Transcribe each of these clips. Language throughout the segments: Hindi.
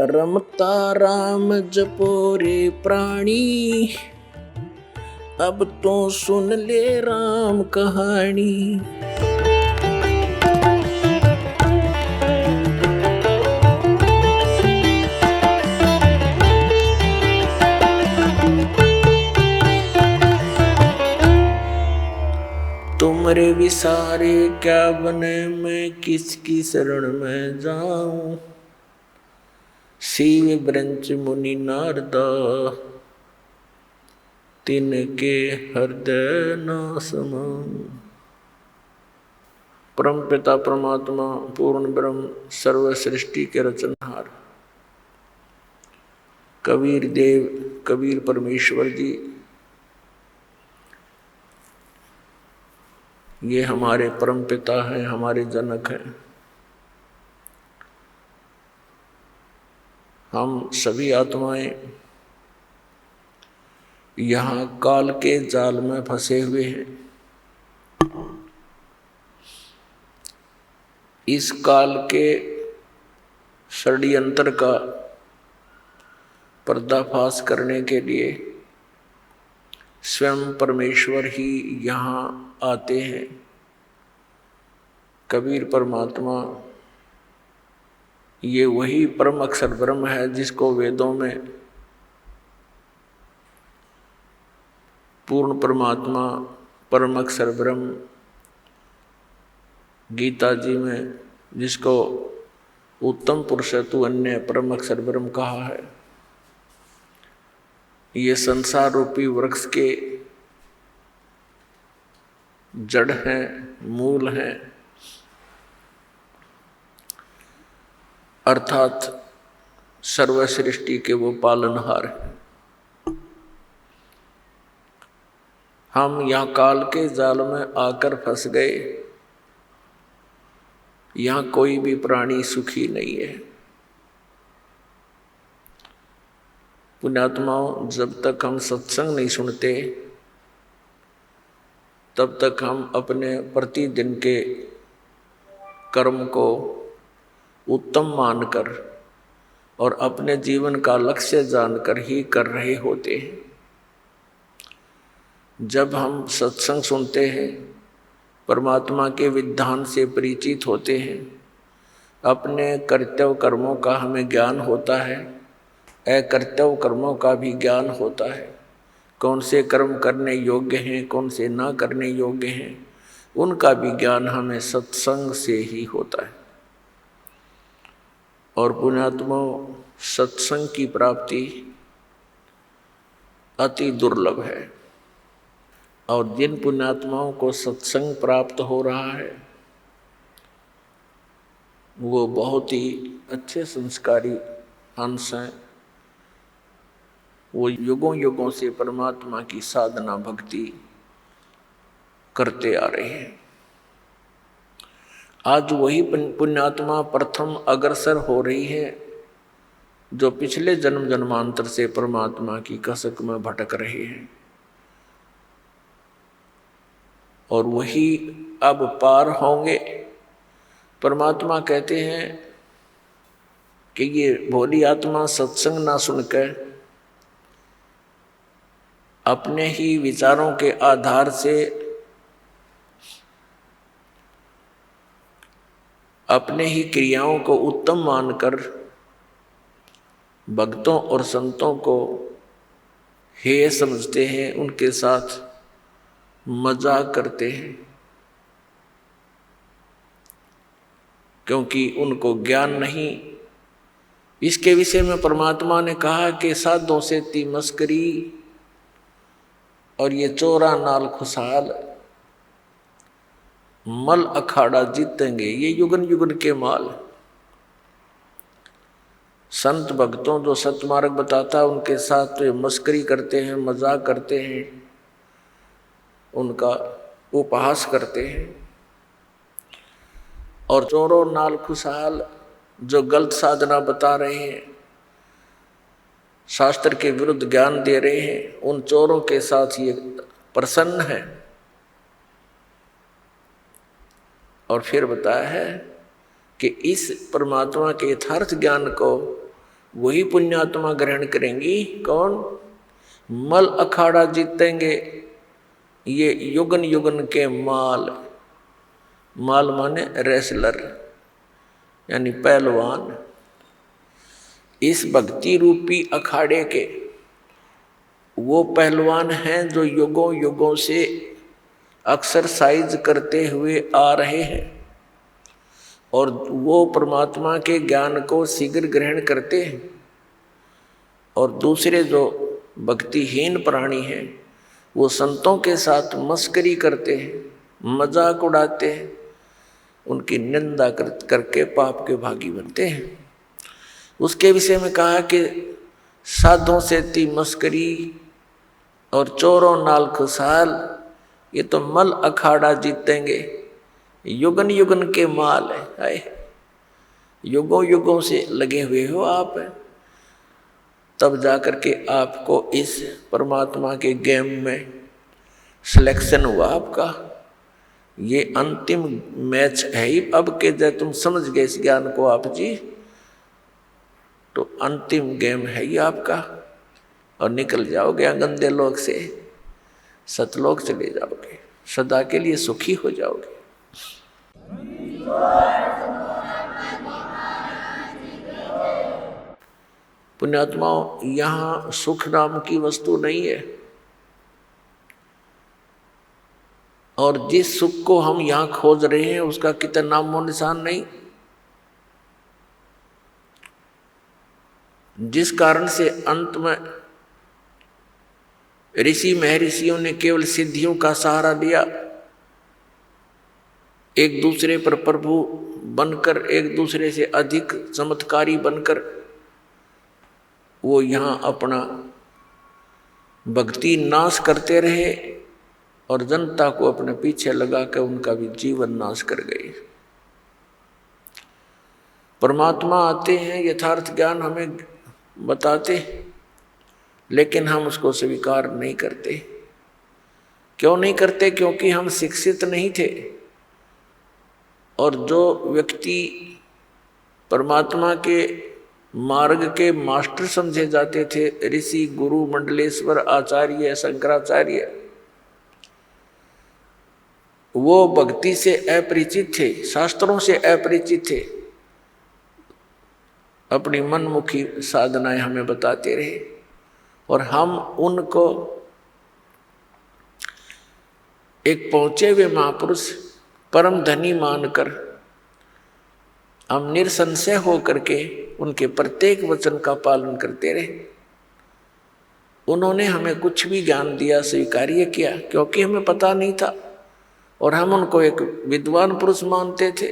रमता राम जपो रे प्राणी, अब तो सुन ले राम कहानी। तुमरे विसारे क्या बने, मैं किसकी शरण में जाऊं। शिव ब्रंच मुनि नारदा, तिनके हृदय न समाऊं। परम पिता परमात्मा पूर्ण ब्रह्म सर्व सृष्टि के रचनहार कबीर देव कबीर परमेश्वर जी, ये हमारे परम पिता हैं, हमारे जनक हैं। हम सभी आत्माएं यहाँ काल के जाल में फंसे हुए हैं। इस काल के षड्यंत्र का पर्दाफाश करने के लिए स्वयं परमेश्वर ही यहाँ आते हैं। कबीर परमात्मा ये वही परम अक्षर ब्रह्म है जिसको वेदों में पूर्ण परमात्मा परम अक्षर ब्रह्म, गीता जी में जिसको उत्तम पुरुष तु अन्य परम अक्षर ब्रह्म कहा है। ये संसार रूपी वृक्ष के जड़ हैं, मूल हैं, अर्थात सर्व सृष्टि के वो पालनहार हैं। हम यहाँ काल के जाल में आकर फंस गए। यहाँ कोई भी प्राणी सुखी नहीं है। पुण्यात्माओं, जब तक हम सत्संग नहीं सुनते तब तक हम अपने प्रतिदिन के कर्म को उत्तम मानकर और अपने जीवन का लक्ष्य जानकर ही कर रहे होते हैं। जब हम सत्संग सुनते हैं, परमात्मा के विधान से परिचित होते हैं, अपने कर्तव्य कर्मों का हमें ज्ञान होता है, अकर्तव्य कर्मों का भी ज्ञान होता है। कौन से कर्म करने योग्य हैं, कौन से ना करने योग्य हैं, उनका भी ज्ञान हमें सत्संग से ही होता है। और पुण्यात्माओं, सत्संग की प्राप्ति अति दुर्लभ है। और जिन पुण्यात्माओं को सत्संग प्राप्त हो रहा है वो बहुत ही अच्छे संस्कारी हंस हैं। वो युगों युगों से परमात्मा की साधना भक्ति करते आ रहे हैं। आज वही पुण्यात्मा प्रथम अग्रसर हो रही है जो पिछले जन्म जन्मांतर से परमात्मा की कसक में भटक रहे हैं। और वही अब पार होंगे। परमात्मा कहते हैं कि ये भोली आत्मा सत्संग ना सुनकर अपने ही विचारों के आधार से अपने ही क्रियाओं को उत्तम मानकर भक्तों और संतों को हेय समझते हैं, उनके साथ मजाक करते हैं, क्योंकि उनको ज्ञान नहीं। इसके विषय में परमात्मा ने कहा कि साधों से ती मस्करी और ये चोरा नाल खुशहाल मल अखाड़ा जीतेंगे, ये युगन युगन के माल। संत भक्तों जो सतमार्ग बताता है उनके साथ तो ये मस्करी करते हैं, मजाक करते हैं, उनका उपहास करते हैं। और चोरों नाल खुशहाल जो गलत साधना बता रहे हैं, शास्त्र के विरुद्ध ज्ञान दे रहे हैं, उन चोरों के साथ ये प्रसन्न है। और फिर बताया है कि इस परमात्मा के यथार्थ ज्ञान को वही पुण्यात्मा ग्रहण करेंगी। कौन? मल अखाड़ा जीतेंगे ये युगन युगन के माल। माल माने रेसलर यानी पहलवान। इस भक्ति रूपी अखाड़े के वो पहलवान हैं जो युगों युगों से एक्सरसाइज करते हुए आ रहे हैं और वो परमात्मा के ज्ञान को शीघ्र ग्रहण करते हैं। और दूसरे जो भक्तिहीन प्राणी हैं वो संतों के साथ मस्करी करते हैं, मजाक उड़ाते हैं, उनकी निंदा करके पाप के भागी बनते हैं। उसके विषय में कहा कि साधों से ती मस्करी और चोरों नाल खुशहाल, ये तो मल अखाड़ा जीतेंगे युगन युगन के माल है। युगों युगों से लगे हुए हो आप, तब जाकर के आपको इस परमात्मा के गेम में सिलेक्शन हुआ आपका। ये अंतिम मैच है ही अब के, जब तुम समझ गए इस ज्ञान को आप जी, तो अंतिम गेम है ही आपका और निकल जाओगे गंदे लोक से, सतलोक चले जाओगे, सदा के लिए सुखी हो जाओगे। पुण्यात्माओं, यहाँ सुख नाम की वस्तु नहीं है और जिस सुख को हम यहाँ खोज रहे हैं उसका कितना नामो निशान नहीं। जिस कारण से अंत में ऋषि महर्षियों ने केवल सिद्धियों का सहारा लिया, एक दूसरे पर प्रभु बनकर, एक दूसरे से अधिक चमत्कारी बनकर वो यहाँ अपना भक्ति नाश करते रहे और जनता को अपने पीछे लगा कर उनका भी जीवन नाश कर गए। परमात्मा आते हैं, यथार्थ ज्ञान हमें बताते, लेकिन हम उसको स्वीकार नहीं करते। क्यों नहीं करते? क्योंकि हम शिक्षित नहीं थे। और जो व्यक्ति परमात्मा के मार्ग के मास्टर समझे जाते थे, ऋषि गुरु मंडलेश्वर आचार्य शंकराचार्य, वो भक्ति से अपरिचित थे, शास्त्रों से अपरिचित थे, अपनी मनमुखी साधनाएं हमें बताते रहे और हम उनको एक पहुंचे हुए महापुरुष परम धनी मानकर हम निसंशय होकर के उनके प्रत्येक वचन का पालन करते रहे। उन्होंने हमें कुछ भी ज्ञान दिया स्वीकार्य किया, क्योंकि हमें पता नहीं था और हम उनको एक विद्वान पुरुष मानते थे।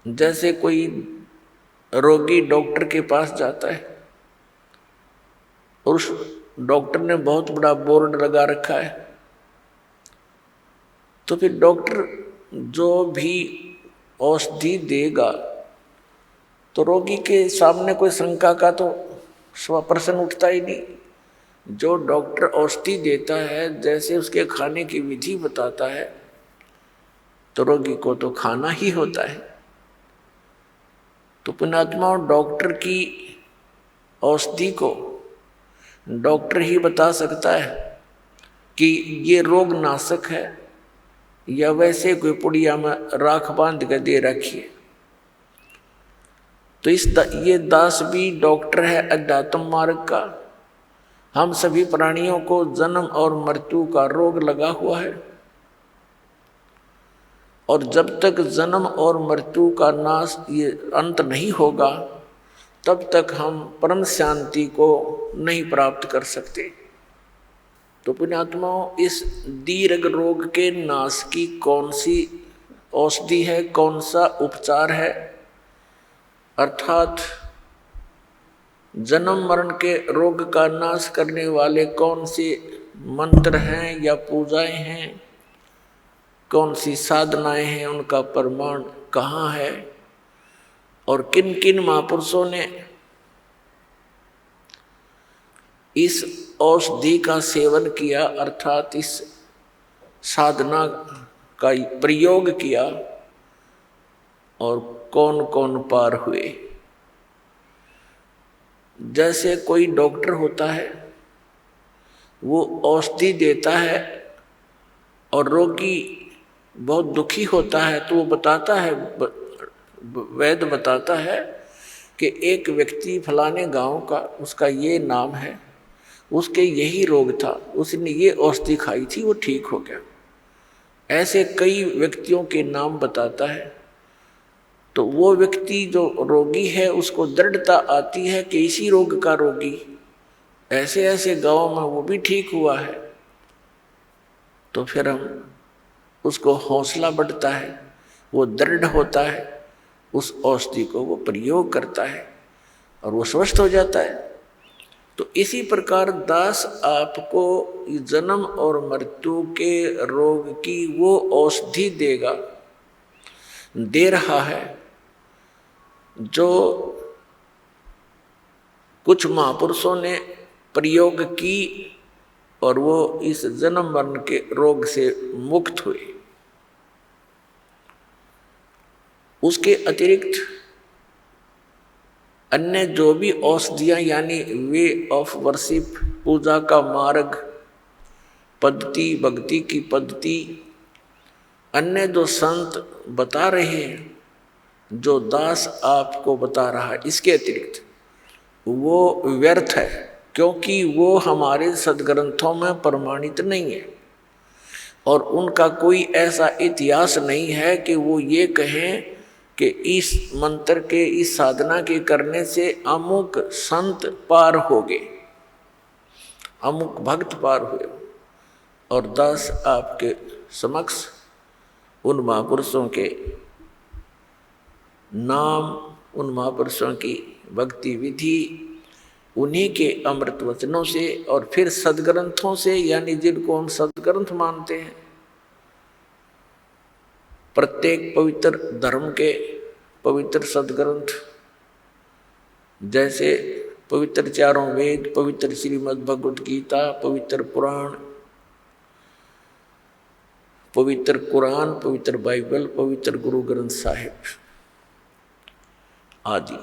जैसे कोई रोगी डॉक्टर के पास जाता है और उस डॉक्टर ने बहुत बड़ा बोर्ड लगा रखा है, तो फिर डॉक्टर जो भी औषधि देगा तो रोगी के सामने कोई शंका का तो प्रश्न उठता ही नहीं। जो डॉक्टर औषधि देता है, जैसे उसके खाने की विधि बताता है, तो रोगी को तो खाना ही होता है। तो पुण्यात्मा, डॉक्टर की औषधि को डॉक्टर ही बता सकता है कि ये रोग नाशक है या वैसे कोई पुड़िया में राख बांध कर दे रखी है। तो ये दास भी डॉक्टर है अध्यात्म मार्ग का। हम सभी प्राणियों को जन्म और मृत्यु का रोग लगा हुआ है और जब तक जन्म और मृत्यु का नाश, ये अंत नहीं होगा, तब तक हम परम शांति को नहीं प्राप्त कर सकते। तो पुण्यात्माओं, इस दीर्घ रोग के नाश की कौन सी औषधि है, कौन सा उपचार है, अर्थात जन्म मरण के रोग का नाश करने वाले कौन से मंत्र हैं या पूजाएं हैं, कौन सी साधनाएं हैं, उनका प्रमाण कहाँ है और किन किन महापुरुषों ने इस औषधि का सेवन किया, अर्थात इस साधना का प्रयोग किया और कौन कौन पार हुए। जैसे कोई डॉक्टर होता है, वो औषधि देता है और रोगी बहुत दुखी होता है तो वो बताता है, वैद्य बताता है कि एक व्यक्ति फलाने गांव का, उसका ये नाम है, उसके यही रोग था, उसने ये औषधि खाई थी, वो ठीक हो गया। ऐसे कई व्यक्तियों के नाम बताता है। तो वो व्यक्ति जो रोगी है उसको दृढ़ता आती है कि इसी रोग का रोगी ऐसे ऐसे गांव में वो भी ठीक हुआ है। तो फिर हम उसको हौसला बढ़ता है, वो दृढ़ होता है, उस औषधि को वो प्रयोग करता है और वो स्वस्थ हो जाता है। तो इसी प्रकार दास आपको जन्म और मृत्यु के रोग की वो औषधि देगा, दे रहा है, जो कुछ महापुरुषों ने प्रयोग की और वो इस जन्म मरण के रोग से मुक्त हुए। उसके अतिरिक्त अन्य जो भी औषधियाँ यानी वे ऑफ वर्शिप, पूजा का मार्ग, पद्धति, भक्ति की पद्धति, अन्य जो संत बता रहे हैं, जो दास आपको बता रहा है, इसके अतिरिक्त वो व्यर्थ है, क्योंकि वो हमारे सदग्रंथों में प्रमाणित नहीं है और उनका कोई ऐसा इतिहास नहीं है कि वो ये कहें कि इस मंत्र के, इस साधना के करने से अमुक संत पार हो गए, अमुक भक्त पार हुए। और दास आपके समक्ष उन महापुरुषों के नाम, उन महापुरुषों की भक्ति विधि, उन्हीं के अमृत वचनों से और फिर सदग्रंथों से, यानी जिनको हम सदग्रंथ मानते हैं, प्रत्येक पवित्र धर्म के पवित्र सदग्रंथ, जैसे पवित्र चारों वेद, पवित्र श्रीमद् भगवद गीता, पवित्र पुराण, पवित्र कुरान, पवित्र बाइबल, पवित्र गुरु ग्रंथ साहिब आदि।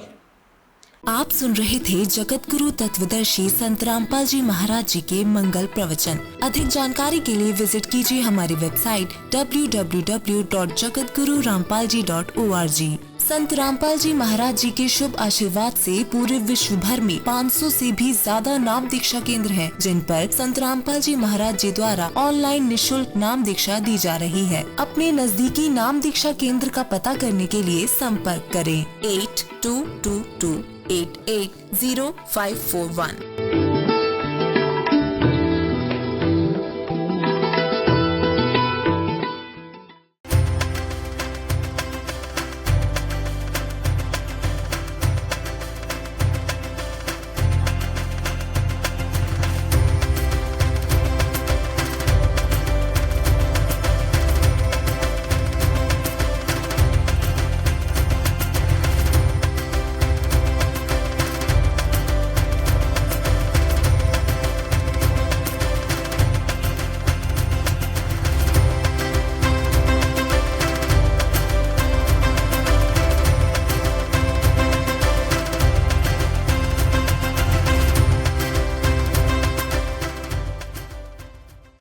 आप सुन रहे थे जगत गुरु तत्वदर्शी संत रामपाल जी महाराज जी के मंगल प्रवचन। अधिक जानकारी के लिए विजिट कीजिए हमारी वेबसाइट www.jagatgururampalji.org। संत रामपाल जी महाराज जी के शुभ आशीर्वाद से पूरे विश्व भर में 500 से भी ज्यादा नाम दीक्षा केंद्र हैं, जिन पर संत रामपाल जी महाराज जी द्वारा ऑनलाइन निःशुल्क नाम दीक्षा दी जा रही है। अपने नजदीकी नाम दीक्षा केंद्र का पता करने के लिए संपर्क करें 8222880541।